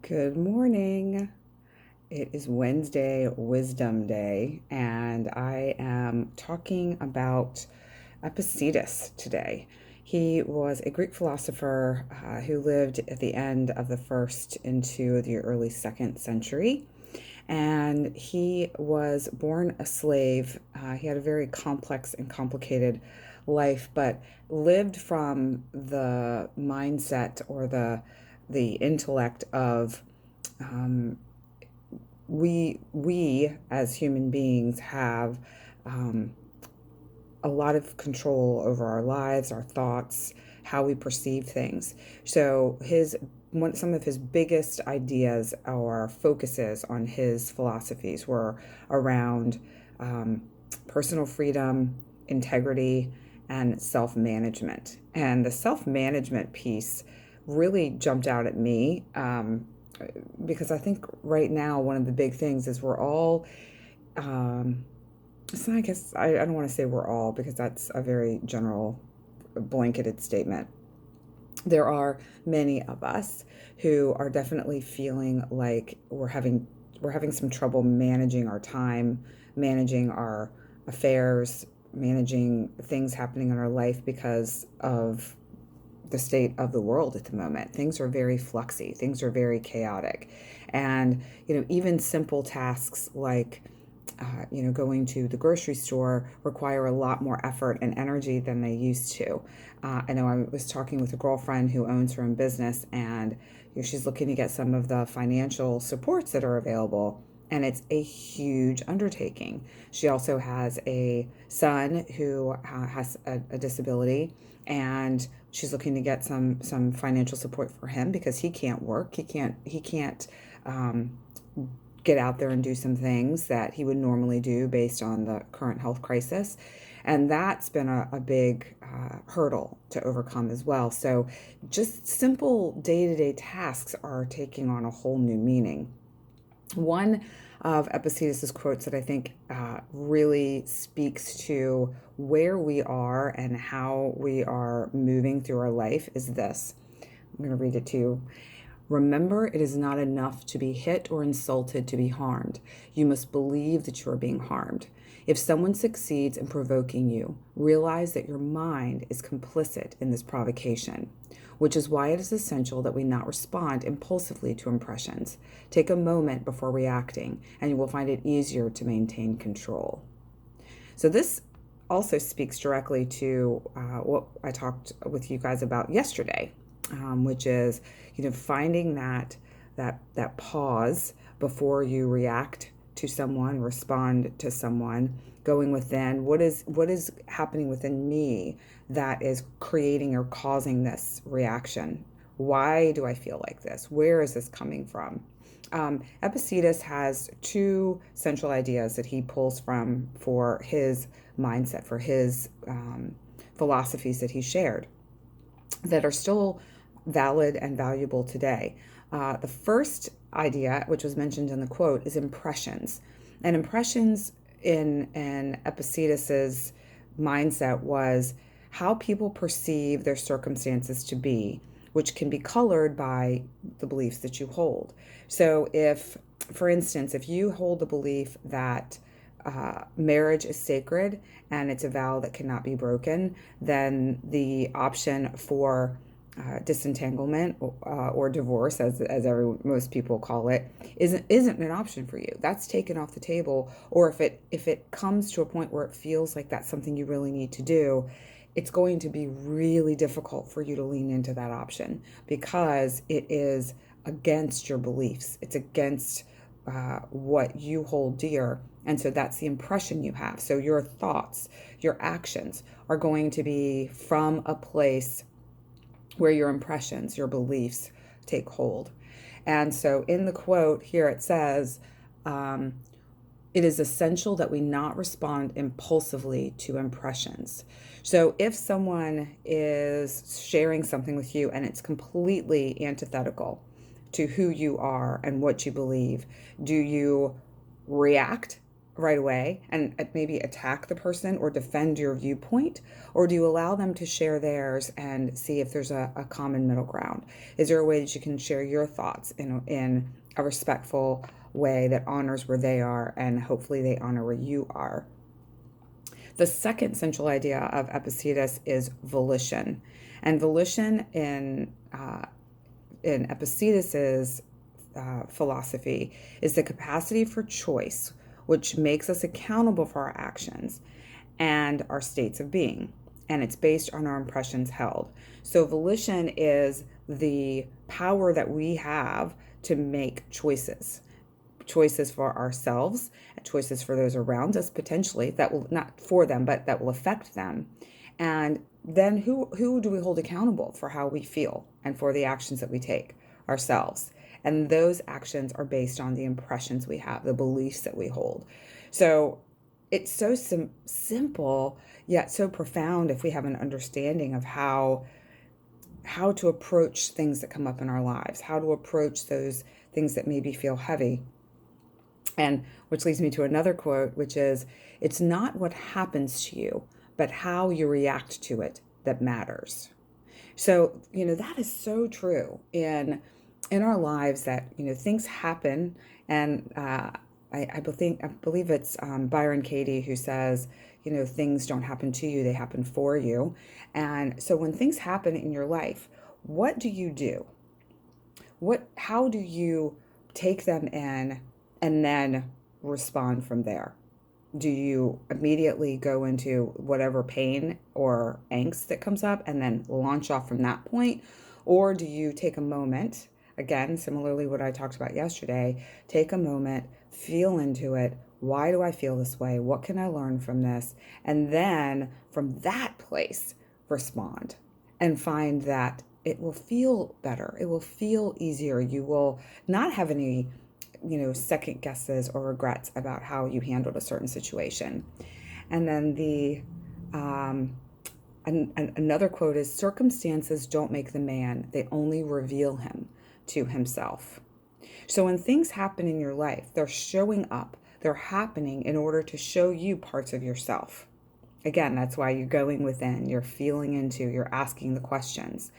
Good morning. It is Wednesday, Wisdom Day, and I am talking about Epicetus today. He was a Greek philosopher who lived at the end of the first into the early second century. And he was born a slave. He had a very complex and complicated life, but lived from the mindset or the intellect of um, we as human beings have um, a lot of control over our lives, our thoughts, how we perceive things. So some of his biggest ideas or focuses on his philosophies were around um, personal freedom, integrity, and self-management. And the self-management piece really jumped out at me because I think right now one of the big things is we're all um, so I guess I don't want to say we're all because that's a very general, blanketed statement. There are many of us who are definitely feeling like we're having some trouble managing our time, managing our affairs, managing things happening in our life because of the state of the world at the moment. Things are very fluxy, things are very chaotic. And, even simple tasks like, going to the grocery store require a lot more effort and energy than they used to. I know I was talking with a girlfriend who owns her own business, and she's looking to get some of the financial supports that are available. And it's a huge undertaking. She also has a son who has a disability, and she's looking to get some financial support for him because he can't work. He can't um, get out there and do some things that he would normally do based on the current health crisis. And that's been a big hurdle to overcome as well. So just simple day-to-day tasks are taking on a whole new meaning. One of Epictetus's quotes that I think really speaks to where we are and how we are moving through our life is this. I'm going to read it to you. Remember, it is not enough to be hit or insulted to be harmed. You must believe that you are being harmed. If someone succeeds in provoking you, realize that your mind is complicit in this provocation, which is why it is essential that we not respond impulsively to impressions. Take a moment before reacting, and you will find it easier to maintain control. So this also speaks directly to what I talked with you guys about yesterday, which is, finding that pause before you react to someone, respond to someone, going within what is happening within me that is creating or causing this reaction. Why do I feel like this? Where is this coming from? Epicetus has two central ideas that he pulls from for his mindset, for his philosophies that he shared that are still valid and valuable today. The first idea, which was mentioned in the quote, is impressions. And impressions in Epicetus's mindset was how people perceive their circumstances to be, which can be colored by the beliefs that you hold. So if, for instance, if you hold the belief that marriage is sacred and it's a vow that cannot be broken, then the option for disentanglement or divorce, most people call it, isn't an option for you. That's taken off the table. Or if it comes to a point where it feels like that's something you really need to do, it's going to be really difficult for you to lean into that option because it is against your beliefs. It's against what you hold dear. And so that's the impression you have. So your thoughts, your actions are going to be from a place where your impressions, your beliefs take hold. And so in the quote here it says, it is essential that we not respond impulsively to impressions. So if someone is sharing something with you and it's completely antithetical to who you are and what you believe, do you react right away and maybe attack the person or defend your viewpoint? Or do you allow them to share theirs and see if there's a common middle ground? Is there a way that you can share your thoughts in a respectful way that honors where they are and hopefully they honor where you are? The second central idea of Epicetus is volition. And volition in Epicetus's philosophy is the capacity for choice, which makes us accountable for our actions and our states of being. And it's based on our impressions held. So, volition is the power that we have to make choices for ourselves, choices for those around us potentially that will not for them, but that will affect them. And then who do we hold accountable for how we feel and for the actions that we take? Ourselves. And those actions are based on the impressions we have, the beliefs that we hold. So it's so simple yet so profound if we have an understanding of how to approach things that come up in our lives, how to approach those things that maybe feel heavy. And which leads me to another quote, which is, it's not what happens to you, but how you react to it that matters. So, that is so true in our lives that, things happen. And I believe it's Byron Katie who says, things don't happen to you, they happen for you. And so when things happen in your life, what do you do? How do you take them in and then respond from there? Do you immediately go into whatever pain or angst that comes up and then launch off from that point? Or do you take a moment, again, similarly what I talked about yesterday, take a moment, feel into it. Why do I feel this way? What can I learn from this? And then from that place, respond and find that it will feel better. It will feel easier. You will not have any second guesses or regrets about how you handled a certain situation. And then another quote is, circumstances don't make the man, they only reveal him to himself. So when things happen in your life, they're showing up, they're happening in order to show you parts of yourself. Again, that's why you're going within, you're feeling into, you're asking the questions.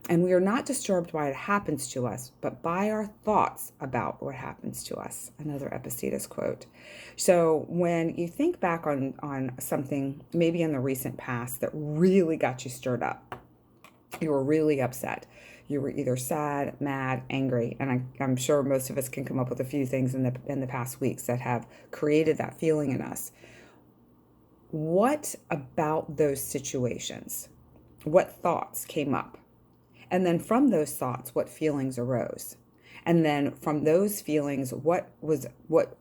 And we are not disturbed by what happens to us, but by our thoughts about what happens to us. Another Epicetus quote. So when you think back on something, maybe in the recent past, that really got you stirred up, you were really upset. You were either sad, mad, angry, and I'm sure most of us can come up with a few things in the past weeks that have created that feeling in us. What about those situations? What thoughts came up? And then from those thoughts, what feelings arose? And then from those feelings, what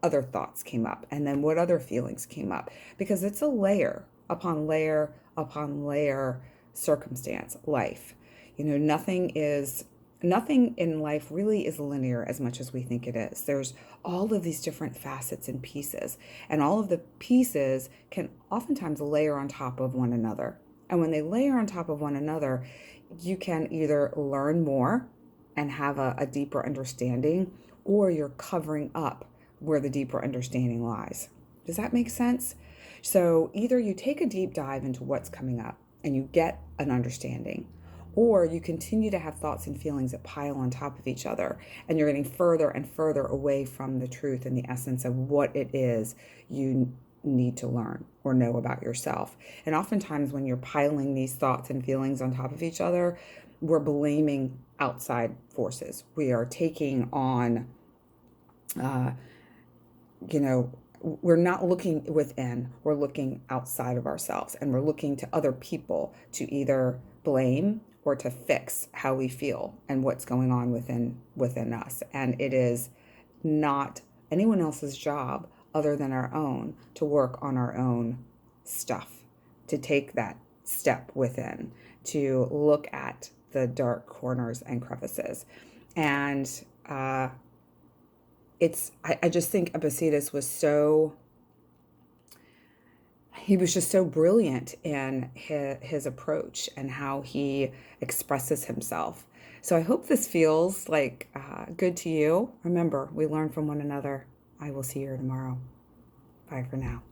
other thoughts came up? And then what other feelings came up? Because it's a layer upon layer upon layer circumstance, life. Nothing in life really is linear as much as we think it is. There's all of these different facets and pieces, and all of the pieces can oftentimes layer on top of one another. And when they layer on top of one another, you can either learn more and have a deeper understanding, or you're covering up where the deeper understanding lies. Does that make sense? So either you take a deep dive into what's coming up and you get an understanding, or you continue to have thoughts and feelings that pile on top of each other, and you're getting further and further away from the truth and the essence of what it is you need to learn or know about yourself. And oftentimes when you're piling these thoughts and feelings on top of each other, we're blaming outside forces. We are taking on, we're not looking within, we're looking outside of ourselves, and we're looking to other people to either blame or to fix how we feel and what's going on within us. And it is not anyone else's job other than our own to work on our own stuff, to take that step within, to look at the dark corners and crevices. And I just think Epicetus he was just so brilliant in his approach and how he expresses himself. So I hope this feels like good to you. Remember, we learn from one another. I will see you tomorrow. Bye for now.